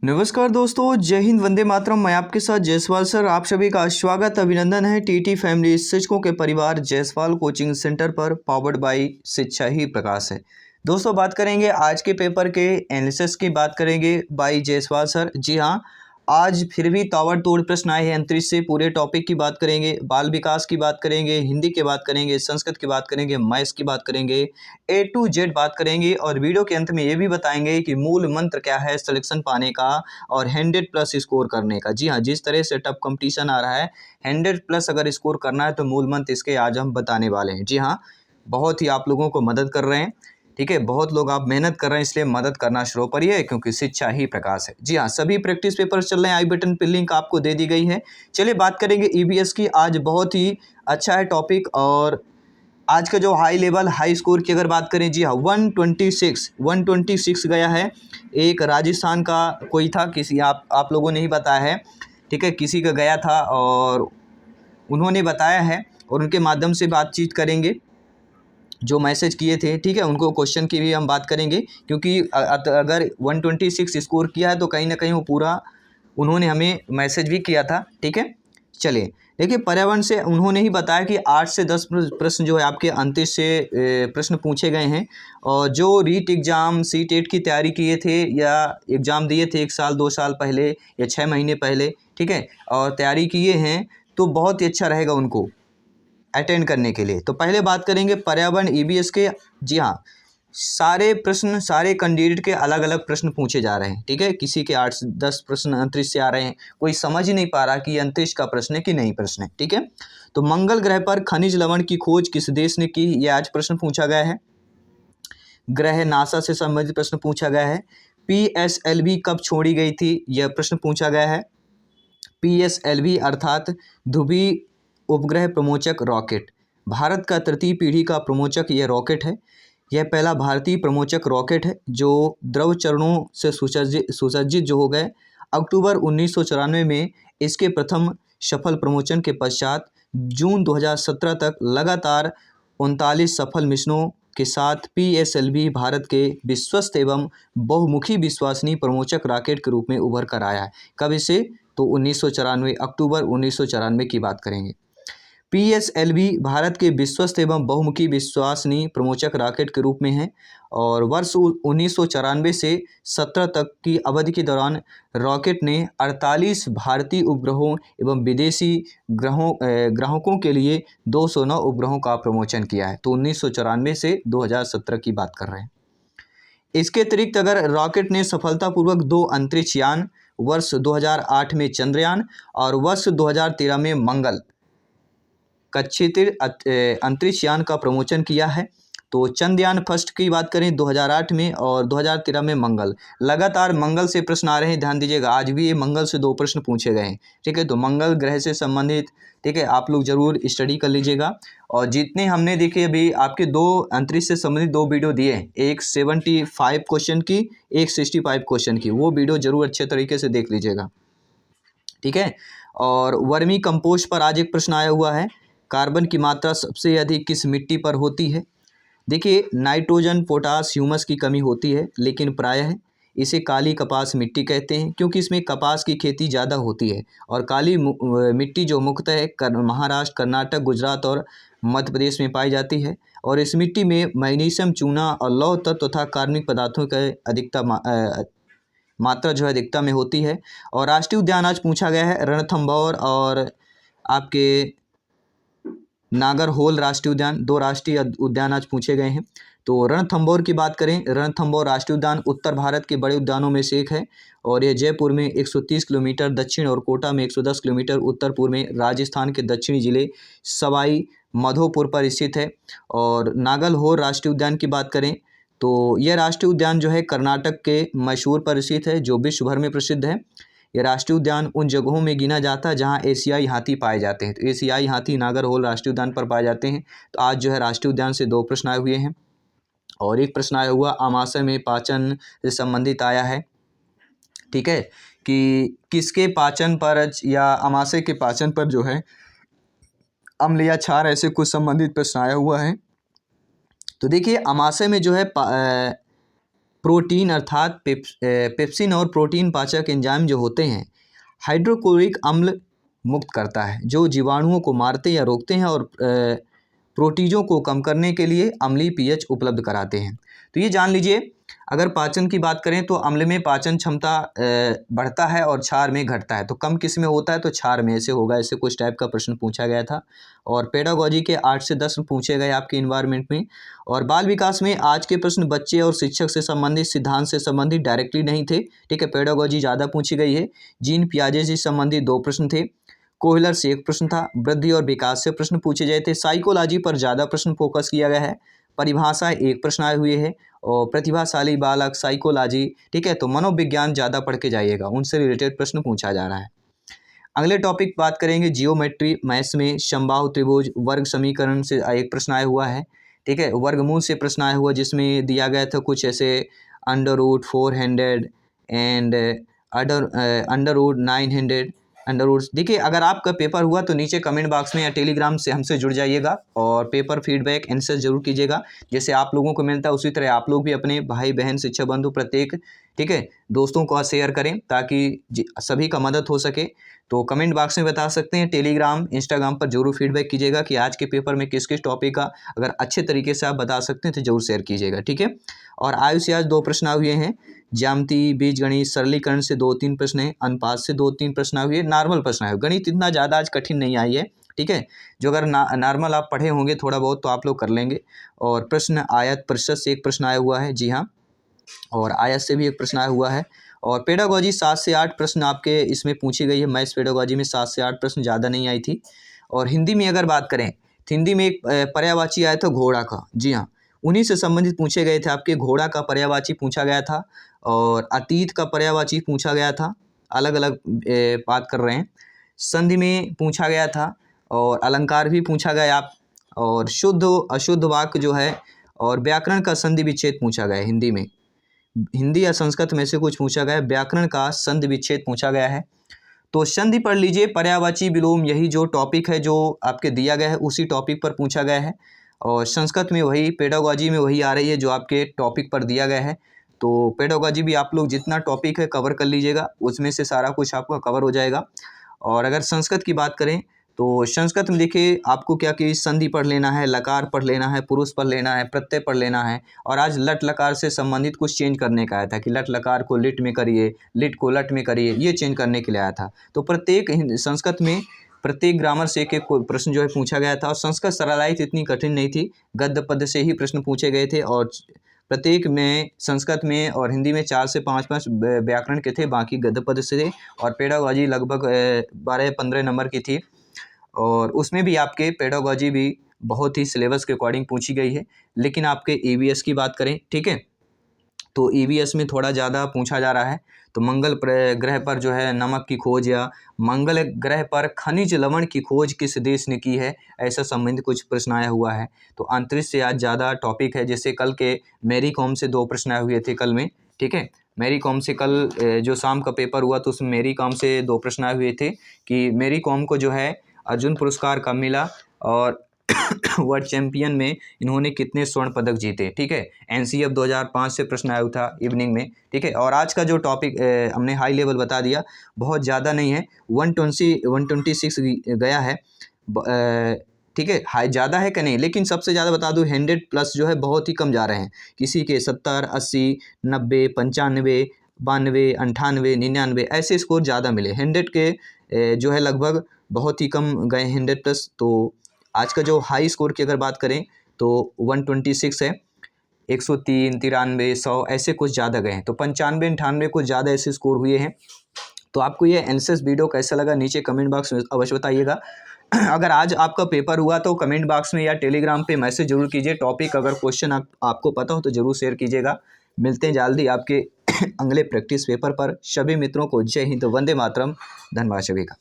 नमस्कार दोस्तों, जय हिंद, वंदे मातरम। मैं आपके साथ जायसवाल सर। आप सभी का स्वागत अभिनंदन है टीटी फैमिली शिक्षकों के परिवार जायसवाल कोचिंग सेंटर पर, पावर्ड बाय शिक्षा ही प्रकाश है। दोस्तों, बात करेंगे आज के पेपर के एनालिसिस की, बात करेंगे बाय जायसवाल सर। जी हाँ, आज फिर भी ताबड़तोड़ प्रश्न आए हैं अंतरिक्ष से। पूरे टॉपिक की बात करेंगे, बाल विकास की बात करेंगे, हिंदी की बात करेंगे, संस्कृत की बात करेंगे, मैथ्स की बात करेंगे, A to Z बात करेंगे। और वीडियो के अंत में ये भी बताएंगे कि मूल मंत्र क्या है सिलेक्शन पाने का और 100+ स्कोर करने का। जी हाँ, जिस तरह से टफ कंपटीशन आ रहा है, 100+ अगर स्कोर करना है तो मूल मंत्र इसके आज हम बताने वाले हैं। जी हाँ, बहुत ही आप लोगों को मदद कर रहे हैं। ठीक है, बहुत लोग आप मेहनत कर रहे हैं, इसलिए मदद करना शुरू करिए, क्योंकि शिक्षा ही प्रकाश है। जी हाँ, सभी प्रैक्टिस पेपर चल रहे हैं। आई बटन पर लिंक आपको दे दी गई है। चलिए बात करेंगे EVS की। आज बहुत ही अच्छा है टॉपिक। और आज का जो हाई लेवल हाई स्कोर की अगर बात करें, जी हाँ, 126 गया है। एक राजस्थान का कोई था, किसी आप लोगों ने ही बताया है। ठीक है, किसी का गया था और उन्होंने बताया है, और उनके माध्यम से बातचीत करेंगे जो मैसेज किए थे। ठीक है, उनको क्वेश्चन की भी हम बात करेंगे, क्योंकि अगर 126 स्कोर किया है तो कहीं ना कहीं वो पूरा उन्होंने हमें मैसेज भी किया था। ठीक है, चलिए देखिए, पर्यावरण से उन्होंने ही बताया कि 8 से 10 प्रश्न जो है आपके अंतरिक्ष से प्रश्न पूछे गए हैं। और जो रीट एग्ज़ाम C-TET की तैयारी किए थे या एग्ज़ाम दिए थे 1 साल 2 साल पहले या 6 महीने पहले, ठीक है, और तैयारी किए हैं, तो बहुत ही अच्छा रहेगा उनको अटेंड करने के लिए। तो पहले बात करेंगे पर्यावरण EVS के। जी हाँ, सारे प्रश्न, सारे कैंडिडेट के अलग अलग प्रश्न पूछे जा रहे हैं। ठीक है, किसी के 8 से 10 प्रश्न अंतरिक्ष से आ रहे हैं। कोई समझ ही नहीं पा रहा कि ये अंतरिक्ष का प्रश्न है कि नहीं प्रश्न है। ठीक है, तो मंगल ग्रह पर खनिज लवण की खोज किस देश ने की, ये आज प्रश्न पूछा गया है। ग्रह नासा से संबंधित प्रश्न पूछा गया है। PSLV कब छोड़ी गई थी, यह प्रश्न पूछा गया है। PSLV अर्थात ध्रुवीय उपग्रह प्रमोचक रॉकेट, भारत का तृतीय पीढ़ी का प्रमोचक यह रॉकेट है। यह पहला भारतीय प्रमोचक रॉकेट है जो द्रव चरणों से सुसज्जित जो हो गए। अक्टूबर 1994 में इसके प्रथम सफल प्रमोचन के पश्चात जून 2017 तक लगातार 39 सफल मिशनों के साथ PSLV भारत के विश्वस्त एवं बहुमुखी विश्वसनीय प्रमोचक रॉकेट के रूप में उभर कर आया है। कब इसे, तो 1994, अक्टूबर 1994 की बात करेंगे। PSLV भारत के विश्वस्त एवं बहुमुखी विश्वसनीय प्रमोचक रॉकेट के रूप में है। और वर्ष 1994 से 17 तक की अवधि के दौरान रॉकेट ने 48 भारतीय उपग्रहों एवं विदेशी ग्राहकों के लिए 209 उपग्रहों का प्रमोचन किया है। तो 1994 से 2017 की बात कर रहे हैं। इसके अतिरिक्त अगर रॉकेट ने सफलतापूर्वक 2 अंतरिक्ष यान, वर्ष 2008 में चंद्रयान और वर्ष 2013 में मंगल कक्षेत्र अंतरिक्ष यान का प्रमोचन किया है। तो चंद्रयान फर्स्ट की बात करें 2008 में और 2013 में मंगल। लगातार मंगल से प्रश्न आ रहे हैं, ध्यान दीजिएगा। आज भी ये मंगल से 2 प्रश्न पूछे गए हैं। ठीक है, तो मंगल ग्रह से संबंधित, ठीक है, आप लोग जरूर स्टडी कर लीजिएगा। और जितने हमने देखिए अभी आपके 2 अंतरिक्ष से संबंधित 2 वीडियो दिए हैं, एक 75 क्वेश्चन की, एक 65 क्वेश्चन की, वो वीडियो जरूर अच्छे तरीके से देख लीजिएगा। ठीक है, और वर्मी कंपोस्ट पर आज एक प्रश्न आया हुआ है। कार्बन की मात्रा सबसे अधिक किस मिट्टी पर होती है? देखिए, नाइट्रोजन, पोटास, ह्यूमस की कमी होती है, लेकिन प्रायः इसे काली कपास मिट्टी कहते हैं, क्योंकि इसमें कपास की खेती ज़्यादा होती है। और काली मिट्टी जो मुख्यतः महाराष्ट्र, कर्नाटक, गुजरात और मध्य प्रदेश में पाई जाती है। और इस मिट्टी में मैग्नीशियम, चूना और लौह तत्व तथा कार्बनिक पदार्थों का मात्रा जो है अधिकता में होती है। और राष्ट्रीय उद्यान आज पूछा गया है रणथंभौर और आपके नागरहोल राष्ट्रीय उद्यान, 2 राष्ट्रीय उद्यान आज पूछे गए हैं। तो रणथंभौर की बात करें, रणथंभौर राष्ट्रीय उद्यान उत्तर भारत के बड़े उद्यानों में से एक है। और यह जयपुर में 130 किलोमीटर दक्षिण और कोटा में 110 किलोमीटर उत्तर पूर्व में राजस्थान के दक्षिणी जिले सवाई माधोपुर पर स्थित है। और नागरहोल राष्ट्रीय उद्यान की बात करें तो यह राष्ट्रीय उद्यान जो है कर्नाटक के मैसूर पर स्थित है, जो विश्व भर में प्रसिद्ध है। यह राष्ट्रीय उद्यान उन जगहों में गिना जाता है जहां एशियाई हाथी पाए जाते हैं। तो एशियाई हाथी नागरहोल राष्ट्रीय उद्यान पर पाए जाते हैं। तो आज जो है राष्ट्रीय उद्यान से 2 प्रश्न आए हुए हैं। और एक प्रश्न आया हुआ आमाशय में पाचन से संबंधित आया है। ठीक है, कि किसके पाचन पर या आमाशय के पाचन पर जो है अम्ल या क्षार, ऐसे कुछ संबंधित प्रश्न आया हुआ है। तो देखिए, आमाशय में जो है प्रोटीन अर्थात पेप्सिन और प्रोटीन पाचक एंजाइम जो होते हैं हाइड्रोक्लोरिक अम्ल मुक्त करता है, जो जीवाणुओं को मारते या रोकते हैं और प्रोटीजों को कम करने के लिए अम्लीय पीएच उपलब्ध कराते हैं। तो ये जान लीजिए, अगर पाचन की बात करें तो अम्ल में पाचन क्षमता बढ़ता है और क्षार में घटता है। तो कम किस में होता है? तो क्षार में। ऐसे होगा, ऐसे कुछ टाइप का प्रश्न पूछा गया था। और पेडागोजी के 8 से 10 पूछे गए आपके इन्वायरमेंट में। और बाल विकास में आज के प्रश्न बच्चे और शिक्षक से संबंधित, सिद्धांत से संबंधित डायरेक्टली नहीं थे, ठीक है। पेडागोजी ज़्यादा पूछी गई है। जीन पियाजे से संबंधित 2 प्रश्न थे। कोहलर से 1 प्रश्न था। वृद्धि और विकास से प्रश्न पूछे गए थे। साइकोलॉजी पर ज़्यादा प्रश्न फोकस किया गया है। परिभाषा 1 प्रश्न आए हुए है। और प्रतिभाशाली बालक, साइकोलॉजी, ठीक है। तो मनोविज्ञान ज़्यादा पढ़ के जाइएगा, उनसे रिलेटेड प्रश्न पूछा जा रहा है। अगले टॉपिक बात करेंगे जियोमेट्री मैथ्स में। समबाहु त्रिभुज वर्ग समीकरण से 1 प्रश्न आया हुआ है, ठीक है। वर्गमूल से प्रश्न आया हुआ, जिसमें दिया गया था कुछ ऐसे √400 एंड √900 अंडर। देखिए, अगर आपका पेपर हुआ तो नीचे कमेंट बॉक्स में या टेलीग्राम से हमसे जुड़ जाइएगा और पेपर फीडबैक आंसर जरूर कीजिएगा। जैसे आप लोगों को मिलता है उसी तरह आप लोग भी अपने भाई बहन शिक्षक बंधु प्रत्येक, ठीक है, दोस्तों को शेयर करें ताकि सभी का मदद हो सके। तो कमेंट बॉक्स में बता सकते हैं, टेलीग्राम इंस्टाग्राम पर जरूर फीडबैक कीजिएगा कि आज के पेपर में किस किस टॉपिक का अगर अच्छे तरीके से आप बता सकते हैं तो जरूर शेयर कीजिएगा, ठीक है। और आयु से आज 2 प्रश्न आए हुए हैं। ज्यामिति, बीजगणित, सरलीकरण से 2-3 प्रश्न है। अनुपात से 2-3 प्रश्न आए हुए। नॉर्मल प्रश्न आए। गणित इतना ज़्यादा आज कठिन नहीं आई है, ठीक है। जो अगर नॉर्मल आप पढ़े होंगे थोड़ा बहुत तो आप लोग कर लेंगे। और प्रश्न आयत प्रतिशत से 1 प्रश्न आया हुआ है, जी हाँ। और आयत से भी 1 प्रश्न आया हुआ है। और पेडागोजी 7 से 8 प्रश्न आपके इसमें पूछी गई है। मैथ्स पेडागोजी में 7 से 8 प्रश्न, ज़्यादा नहीं आई थी। और हिंदी में अगर बात करें तो हिंदी में एक पर्यायवाची आया था घोड़ा का, जी हाँ। उन्हीं से संबंधित पूछे गए थे आपके। घोड़ा का पर्यायवाची पूछा गया था और अतीत का पर्यायवाची पूछा गया था। अलग अलग बात कर रहे हैं। संधि में पूछा गया था और अलंकार भी पूछा गया आप। और शुद्ध अशुद्ध वाक्य जो है और व्याकरण का संधि विच्छेद पूछा गया है हिंदी में। हिंदी या संस्कृत में से कुछ पूछा गया है। व्याकरण का संधि विच्छेद पूछा गया है। तो संधि पढ़ लीजिए। पर्यायवाची विलोम, यही जो टॉपिक है जो आपके दिया गया है उसी टॉपिक पर पूछा गया है। और संस्कृत में वही, पेडागोजी में वही आ रही है जो आपके टॉपिक पर दिया गया है। तो पेडागोजी भी आप लोग जितना टॉपिक है कवर कर लीजिएगा, उसमें से सारा कुछ आपका कवर हो जाएगा। और अगर संस्कृत की बात करें तो संस्कृत में देखिए आपको क्या कि संधि पढ़ लेना है, लकार पढ़ लेना है, पुरुष पढ़ लेना है, प्रत्यय पढ़ लेना है। और आज लट लकार से संबंधित कुछ चेंज करने का आया था कि लट लकार को लिट में करिए, लिट को लट में करिए, ये चेंज करने के लिए आया था। तो प्रत्येक संस्कृत में प्रत्येक ग्रामर से एक प्रश्न जो है पूछा गया था। और संस्कृत सरलाइट इतनी कठिन नहीं थी, गद्य पद्य से ही प्रश्न पूछे गए थे। और प्रत्येक में संस्कृत में और हिंदी में 4 से 5 व्याकरण के थे, बाकी गद्य पद्य से थे। और पेडागोजी लगभग 12-15 नंबर की थी। और उसमें भी आपके पेडागोजी भी बहुत ही सिलेबस के अकॉर्डिंग पूछी गई है। लेकिन आपके ईवीएस की बात करें, ठीक है, तो ईवीएस में थोड़ा ज़्यादा पूछा जा रहा है। तो मंगल ग्रह पर जो है नमक की खोज या मंगल ग्रह पर खनिज लवण की खोज किस देश ने की है, ऐसा संबंधित कुछ प्रश्न आया हुआ है। तो अंतरिक्ष से आज ज़्यादा टॉपिक है। जैसे कल के मैरी कॉम से 2 प्रश्न आए हुए थे कल में, ठीक है। मैरी कॉम से कल जो शाम का पेपर हुआ तो उसमें मैरी कॉम से 2 प्रश्न आए हुए थे कि मैरी कॉम को जो है अर्जुन पुरस्कार कब मिला और वर्ल्ड चैंपियन में इन्होंने कितने स्वर्ण पदक जीते, ठीक है। एनसीएफ 2005 से प्रश्न आया था इवनिंग में, ठीक है। और आज का जो टॉपिक हमने हाई लेवल बता दिया, बहुत ज़्यादा नहीं है, 126 गया है, ठीक है। हाई ज़्यादा है कि नहीं, लेकिन सबसे ज़्यादा बता दूँ 100+ जो है बहुत ही कम जा रहे हैं। किसी के 70, 80, 90, 95, 92, 98, 99 ऐसे स्कोर ज़्यादा मिले। 100 के जो है लगभग बहुत ही कम गए 100+। तो आज का जो हाई स्कोर की अगर बात करें तो 126 है। 103, 93, 100 ऐसे कुछ ज़्यादा गए हैं। तो 95, 98 कुछ ज़्यादा ऐसे स्कोर हुए हैं। तो आपको ये एनालिसिस वीडियो कैसा लगा नीचे कमेंट बॉक्स में अवश्य बताइएगा। अगर आज आपका पेपर हुआ तो कमेंट बॉक्स में या टेलीग्राम पे मैसेज जरूर कीजिए। टॉपिक अगर क्वेश्चन आपको पता हो तो ज़रूर शेयर कीजिएगा। मिलते हैं जल्दी आपके अगले प्रैक्टिस पेपर पर। सभी मित्रों को जय हिंद, वंदे मातरम। धन्यवाद सभी का।